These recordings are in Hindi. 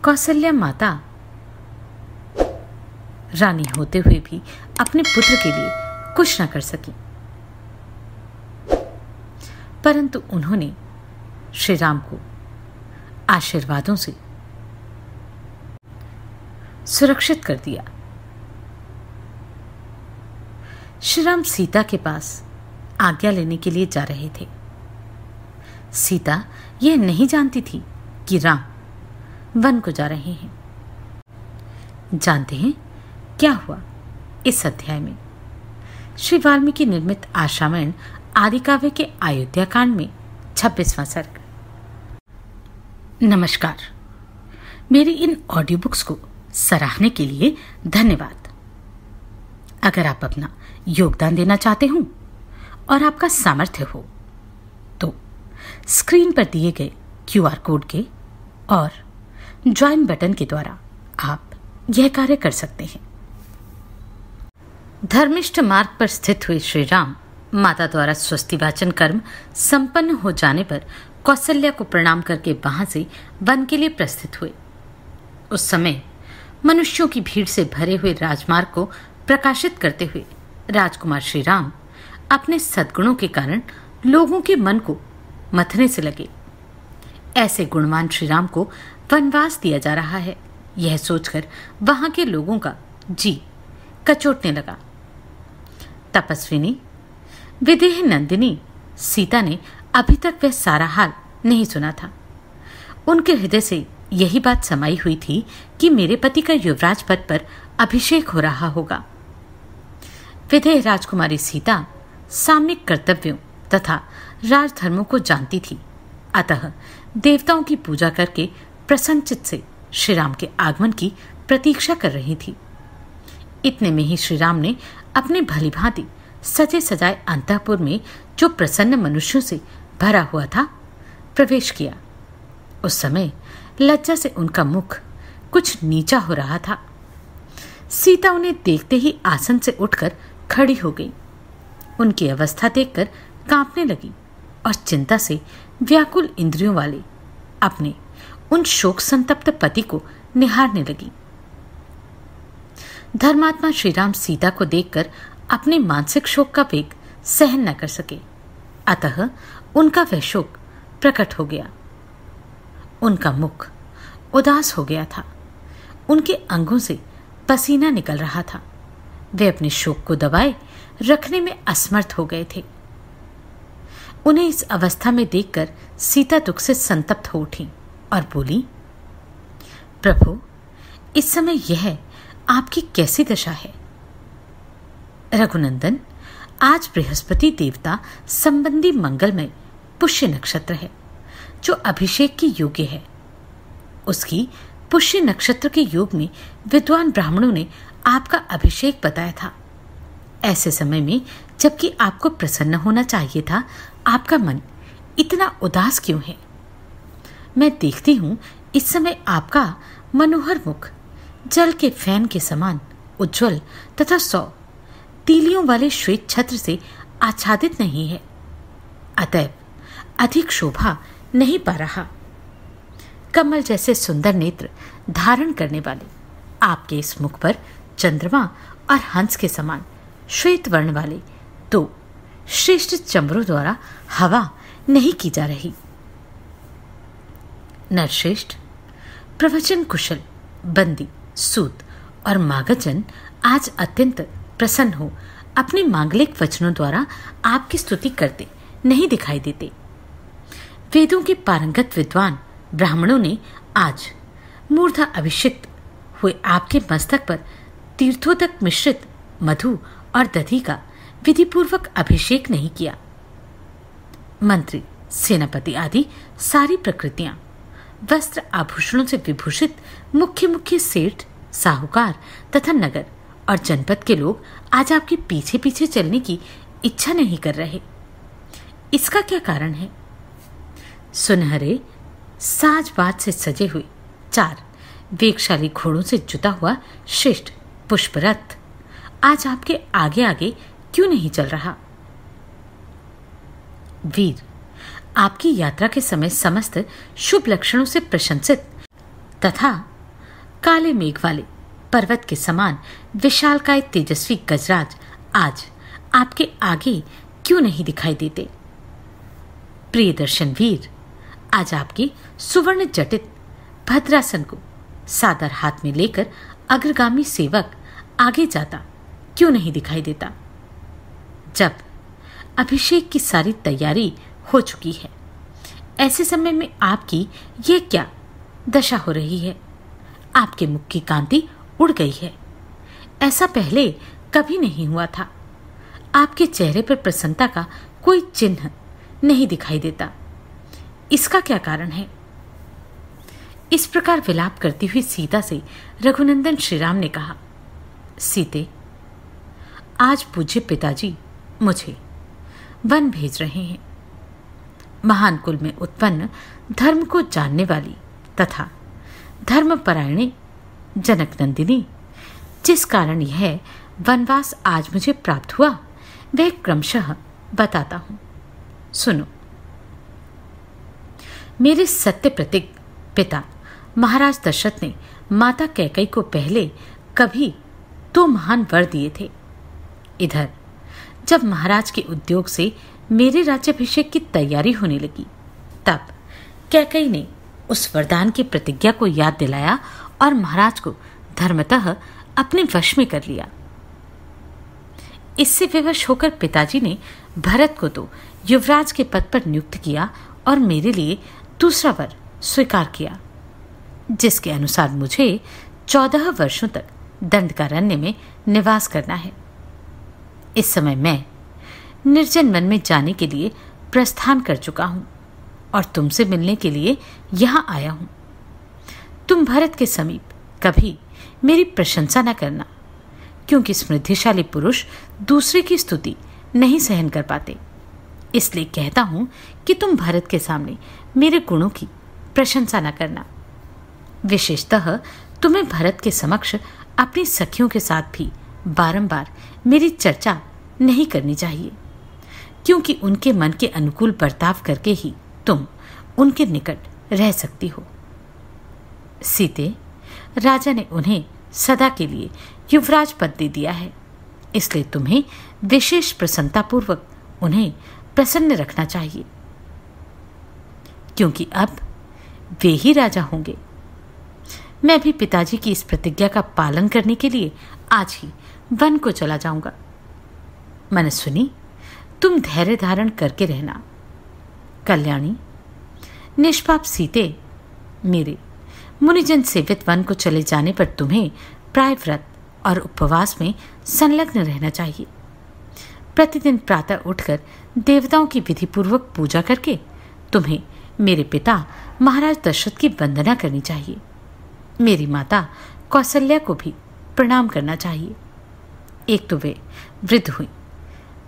कौसल्या माता रानी होते हुए भी अपने पुत्र के लिए कुछ न कर सकी, परंतु उन्होंने श्री राम को आशीर्वादों से सुरक्षित कर दिया। श्री राम सीता के पास आज्ञा लेने के लिए जा रहे थे। सीता यह नहीं जानती थी कि राम वन को जा रहे हैं। जानते हैं क्या हुआ इस अध्याय में? श्री वाल्मीकि निर्मित आश्रामण आदि काव्य के अयोध्या कांड में 26वां सर्ग। नमस्कार। मेरी इन ऑडियो बुक्स को सराहने के लिए धन्यवाद। अगर आप अपना योगदान देना चाहते हो और आपका सामर्थ्य हो तो स्क्रीन पर दिए गए QR कोड के और ज्वाइन बटन के द्वारा आप यह कार्य कर सकते हैं। धर्मिष्ठ मार्ग पर स्थित हुए श्री राम माता द्वारा स्वस्तिवाचन कर्म संपन्न हो जाने पर कौसल्या को प्रणाम करके वहां से वन के लिए प्रस्थित हुए। उस समय मनुष्यों की भीड़ से भरे हुए राजमार्ग को प्रकाशित करते हुए राजकुमार श्री राम अपने सद्गुणों के कारण लोगों के मन को मथने से लगे। ऐसे गुणवान श्री राम को वनवास दिया जा रहा है, यह सोचकर वहां के लोगों का जी कचोटने लगा। तपस्विनी विदेह नंदिनी सीता ने अभी तक वह सारा हाल नहीं सुना था। उनके हृदय से यही बात समाई हुई थी कि मेरे पति का युवराज पद पर अभिषेक हो रहा होगा। विदेह राजकुमारी सीता सामयिक कर्तव्यों तथा राजधर्मों को जानती थी, अतः देवताओं की पूजा करके प्रसन्नचित्त से श्री राम के आगमन की प्रतीक्षा कर रही थी। इतने में ही श्री राम ने अपने भलीभांति सजे सजाए अंतःपुर में, जो प्रसन्न मनुष्यों से भरा हुआ था, प्रवेश किया। उस समय लज्जा से उनका मुख कुछ नीचा हो रहा था। सीता उन्हें देखते ही आसन से उठकर खड़ी हो गई। उनकी अवस्था देखकर कांपने लगी और चिंता से व्याकुल इंद्रियों वाले अपने उन शोक संतप्त पति को निहारने लगी। धर्मात्मा श्री राम सीता को देखकर अपने मानसिक शोक का वेग सहन न कर सके, अतः उनका वह शोक प्रकट हो गया। उनका मुख उदास हो गया था, उनके अंगों से पसीना निकल रहा था। वे अपने शोक को दबाए रखने में असमर्थ हो गए थे। उन्हें इस अवस्था में देखकर सीता दुख से संतप्त हो उठी और बोली, प्रभु, इस समय यह आपकी कैसी दशा है? रघुनंदन, आज बृहस्पति देवता संबंधी मंगलमय पुष्य नक्षत्र है, जो अभिषेक के योग्य है। उसकी पुष्य नक्षत्र के योग में विद्वान ब्राह्मणों ने आपका अभिषेक बताया था। ऐसे समय में जबकि आपको प्रसन्न होना चाहिए था, आपका मन इतना उदास क्यों है? मैं देखती हूं इस समय आपका मनोहर मुख जल के फैन के समान उज्जवल तथा 100 तीलियों वाले श्वेत छत्र से आच्छादित नहीं है, अतएव अधिक शोभा नहीं पा रहा। कमल जैसे सुंदर नेत्र धारण करने वाले आपके इस मुख पर चंद्रमा और हंस के समान श्वेत वर्ण वाले तो श्रेष्ठ चंबरों द्वारा हवा नहीं की जा रही। नरश्रेष्ठ, प्रवचन कुशल बंदी सूत और मागजन आज अत्यंत प्रसन्न हो अपने मांगलिक वचनों द्वारा आपकी स्तुति करते नहीं दिखाई देते। वेदों के पारंगत विद्वान ब्राह्मणों ने आज मूर्धा अभिषिक्त हुए आपके मस्तक पर तीर्थोदक मिश्रित मधु और दधि का विधिपूर्वक अभिषेक नहीं किया। मंत्री, सेनापति आदि सारी प्रकृतियां वस्त्र आभूषणों से विभूषित मुख्य मुख्य सेठ, साहूकार तथा नगर और जनपद के लोग आज आपके पीछे पीछे चलने की इच्छा नहीं कर रहे। इसका क्या कारण है? सुनहरे साज-बाज से सजे हुए 4 वेगशाली घोड़ों से जुता हुआ श्रेष्ठ पुष्परथ आज आपके आगे आगे क्यों नहीं चल रहा? वीर, आपकी यात्रा के समय समस्त शुभ लक्षणों से प्रशंसित तथा काले मेघ वाले पर्वत के समान विशालकाय तेजस्वी गजराज आज आपके आगे क्यों नहीं दिखाई देते? प्रिय दर्शन वीर, आज आपके सुवर्ण जटित भद्रासन को सादर हाथ में लेकर अग्रगामी सेवक आगे जाता क्यों नहीं दिखाई देता? जब अभिषेक की सारी तैयारी हो चुकी है, ऐसे समय में आपकी ये क्या दशा हो रही है? आपके मुख की कांति उड़ गई है। ऐसा पहले कभी नहीं हुआ था। आपके चेहरे पर प्रसन्नता का कोई चिन्ह नहीं दिखाई देता। इसका क्या कारण है? इस प्रकार विलाप करती हुई सीता से रघुनंदन श्रीराम ने कहा, सीते, आज पूज्य पिताजी मुझे वन भेज रहे हैं। महान कुल में उत्पन्न धर्म को जानने वाली तथा धर्मपरायणी जनक नंदिनी, जिस कारण यह वनवास आज मुझे प्राप्त हुआ, वह क्रमशः बताता हूं। सुनो। मेरे सत्य प्रतीक पिता महाराज दशरथ ने माता कैकेयी को पहले कभी 2 महान वर दिए थे। इधर जब महाराज के उद्योग से मेरे राज्याभिषेक की तैयारी होने लगी, तब कैकेयी ने उस वरदान की प्रतिज्ञा को याद दिलाया और महाराज को धर्मतः अपने वश में कर लिया। इससे विवश होकर पिताजी ने भरत को तो युवराज के पद पर नियुक्त किया और मेरे लिए दूसरा वर स्वीकार किया, जिसके अनुसार मुझे 14 वर्षों तक दंडकारण्य में निवास करना है। इस समय मैं निर्जन वन में जाने के लिए प्रस्थान कर चुका हूं और तुमसे मिलने के लिए यहां आया हूं। तुम भरत के समीप कभी मेरी प्रशंसा न करना, क्योंकि समृद्धिशाली पुरुष दूसरे की स्तुति नहीं सहन कर पाते। इसलिए कहता हूं कि तुम भरत के सामने मेरे गुणों की प्रशंसा न करना। विशेषतः तुम्हें भरत के समक्ष अपनी सखियों के साथ भी बारंबार मेरी चर्चा नहीं करनी चाहिए, क्योंकि उनके मन के अनुकूल बर्ताव करके ही तुम उनके निकट रह सकती हो। सीते, राजा ने उन्हें सदा के लिए युवराज पद दे दिया है, इसलिए तुम्हें विशेष प्रसन्नतापूर्वक उन्हें प्रसन्न रखना चाहिए, क्योंकि अब वे ही राजा होंगे। मैं भी पिताजी की इस प्रतिज्ञा का पालन करने के लिए आज ही वन को चला जाऊंगा। मनस्विनी, तुम धैर्य धारण करके रहना। कल्याणी, निष्पाप सीते, मेरे मुनिजन सेवित वन को चले जाने पर तुम्हें प्राय व्रत और उपवास में संलग्न रहना चाहिए। प्रतिदिन प्रातः उठकर देवताओं की विधिपूर्वक पूजा करके तुम्हें मेरे पिता महाराज दशरथ की वंदना करनी चाहिए। मेरी माता कौसल्या को भी प्रणाम करना चाहिए। एक तो वे वृद्ध हुई,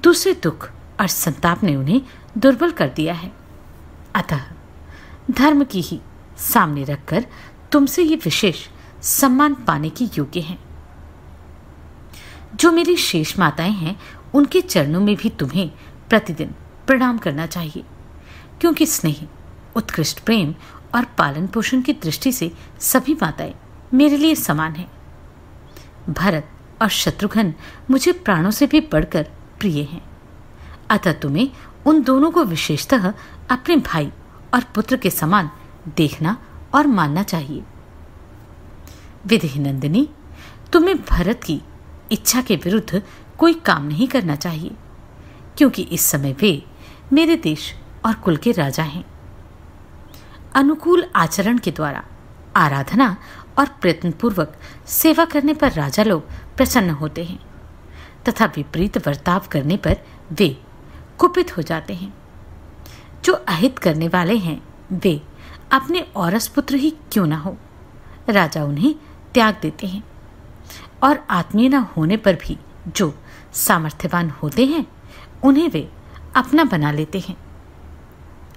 दूसरे दुख और संताप ने उन्हें दुर्बल कर दिया है। अतः धर्म की ही सामने रखकर तुमसे ये विशेष सम्मान पाने के योग्य हैं। जो मेरी शेष माताएं हैं, उनके चरणों में भी तुम्हें प्रतिदिन प्रणाम करना चाहिए, क्योंकि स्नेह, उत्कृष्ट प्रेम और पालन पोषण की दृष्टि से सभी माताएं मेरे लिए समान हैं। भरत और शत्रुघ्न मुझे प्राणों से भी बढ़कर प्रिय हैं। अतः तुम्हें उन दोनों को विशेषतः अपने भाई और पुत्र के समान देखना और मानना चाहिए। विधि नंदिनी, तुम्हें भरत की इच्छा के विरुद्ध कोई काम नहीं करना चाहिए, क्योंकि इस समय वे मेरे देश और कुल के राजा हैं। अनुकूल आचरण के द्वारा आराधना और प्रयत्नपूर्वक सेवा करने पर राजा लोग प्रसन्न होते हैं, तथा विपरीत बर्ताव करने पर वे कुपित हो जाते हैं। जो अहित करने वाले हैं, वे अपने औरस पुत्र ही क्यों न हो, राजा उन्हें त्याग देते हैं, और आत्मीय न होने पर भी जो सामर्थ्यवान होते हैं, उन्हें वे अपना बना लेते हैं।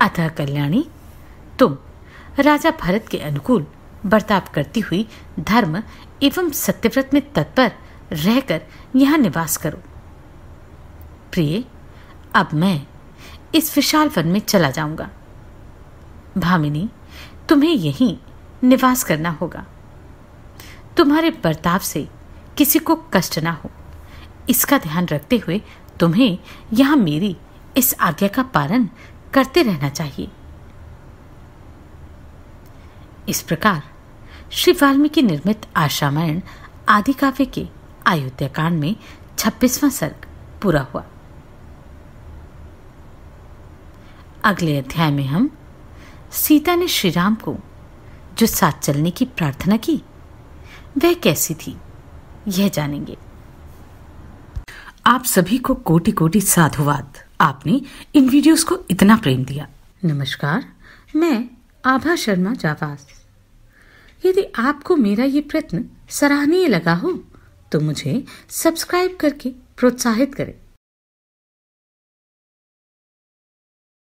अतः कल्याणी, तुम राजा भरत के अनुकूल बर्ताव करती हुई धर्म एवं सत्यव्रत में तत्पर रहकर यहाँ निवास करो। प्रिय, अब मैं इस विशाल वन में चला जाऊंगा। भामिनी, तुम्हें यहीं निवास करना होगा। तुम्हारे बर्ताव से किसी को कष्ट ना हो, इसका ध्यान रखते हुए तुम्हें यहां मेरी इस आज्ञा का पालन करते रहना चाहिए। इस प्रकार श्री वाल्मीकि निर्मित आशारामायण आदि काव्य के अयोध्या कांड में 26वां सर्ग पूरा हुआ। अगले अध्याय में हम सीता ने श्री राम को जो साथ चलने की प्रार्थना की वह कैसी थी, यह जानेंगे। आप सभी को कोटि कोटि साधुवाद। आपने इन वीडियोस को इतना प्रेम दिया। नमस्कार, मैं आभा शर्मा जावास। यदि आपको मेरा ये प्रयत्न सराहनीय लगा हो तो मुझे सब्सक्राइब करके प्रोत्साहित करें।